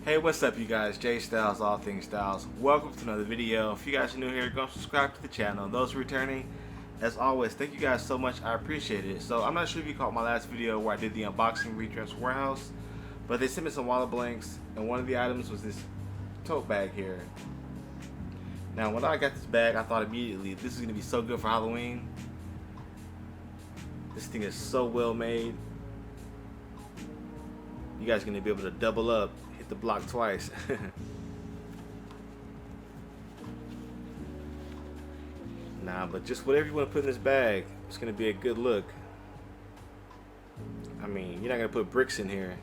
Hey, what's up you guys? Jay Styles, All Things Styles. Welcome to another video. If you guys are new here, go subscribe to the channel. Those returning, as always, thank you guys so much. I appreciate it. So I'm not sure if you caught my last video where I did the unboxing Retrans Warehouse, but they sent me some wallet blanks, and one of the items was this tote bag here. Now when I got this bag, I thought immediately, this is going to be so good for Halloween. This thing is so well made. You guys are going to be able to double up, hit the block twice. Nah, but just whatever you want to put in this bag, it's going to be a good look. I mean, you're not going to put bricks in here.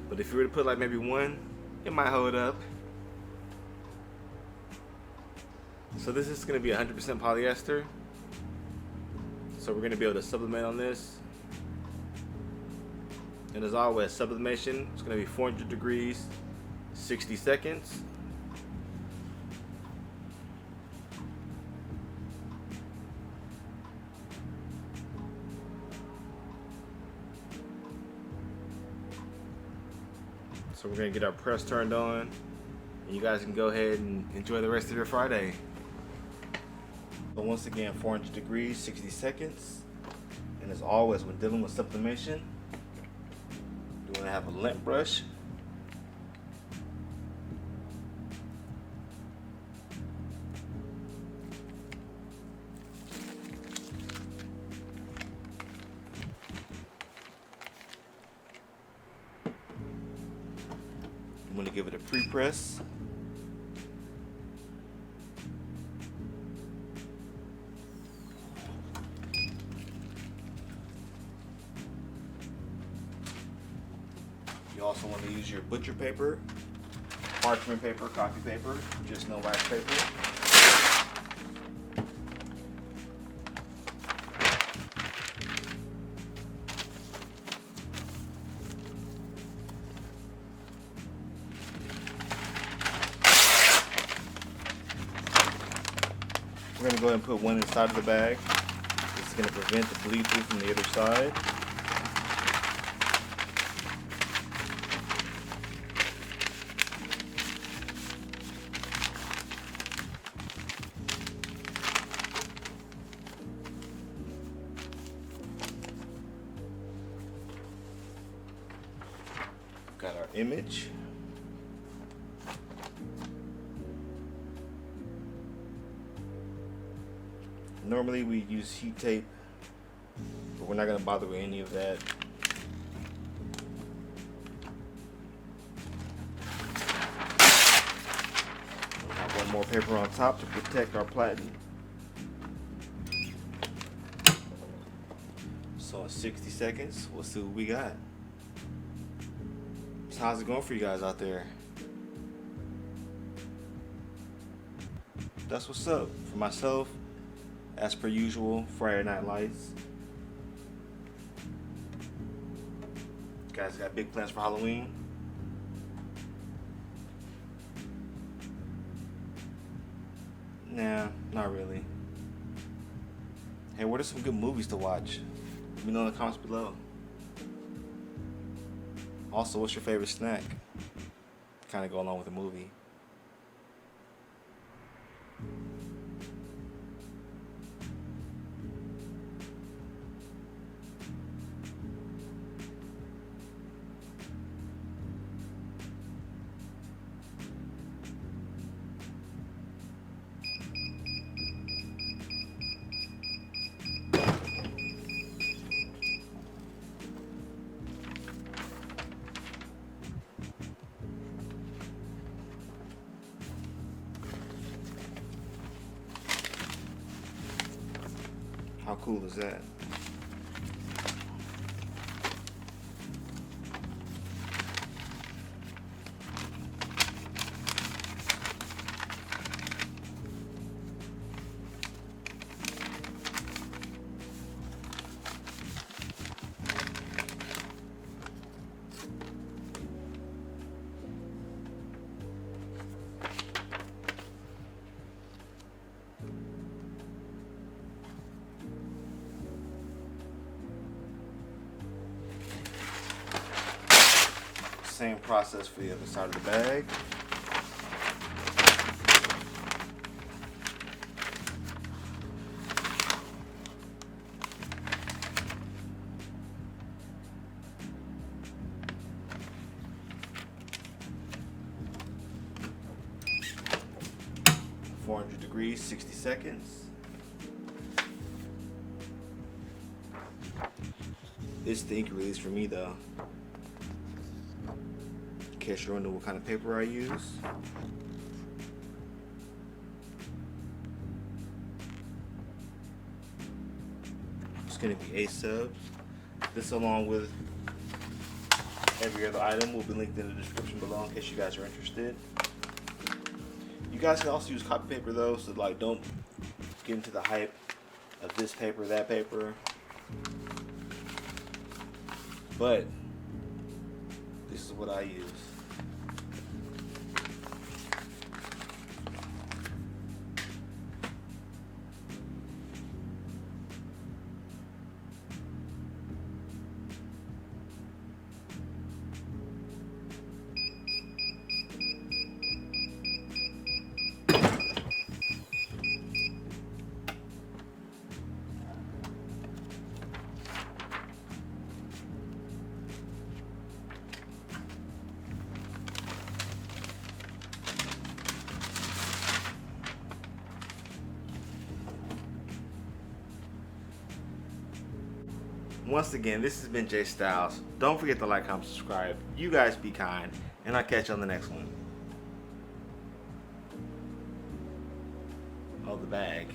But if you were to put like maybe one, it might hold up. So this is going to be 100% polyester. So we're going to be able to sublimate on this. And as always, sublimation is going to be 400 degrees, 60 seconds. So we're going to get our press turned on, and you guys can go ahead and enjoy the rest of your Friday. So once again, 400 degrees, 60 seconds. And as always, when dealing with sublimation, you want to have a lint brush. You want to give it a pre-press. You also want to use your butcher paper, parchment paper, coffee paper, just no wax paper. We're going to go ahead and put one inside of the bag. This is going to prevent the bleed through from the other side. Got our image. Normally we use heat tape, but we're not going to bother with any of that. We'll have one more paper on top to protect our platen. So in 60 seconds, we'll see what we got. So how's it going for you guys out there? That's what's up. For myself, as per usual, Friday Night Lights. You guys got big plans for Halloween? Nah, not really. Hey, what are some good movies to watch? Let me know in the comments below. Also, what's your favorite snack? Kind of go along with the movie. How cool is that? same process for the other side of the bag. .400 degrees, 60 seconds. This is the ink release for me though. In case you're wondering what kind of paper I use. It's going to be a sub. This, along with every other item, will be linked in the description below in case you guys are interested. You guys can also use copy paper though, so like don't get into the hype of this paper, that paper. But this is what I use. Once again, this has been Jay Styles. Don't forget to like, comment, subscribe. You guys be kind, and I'll catch you on the next one. Oh, the bag.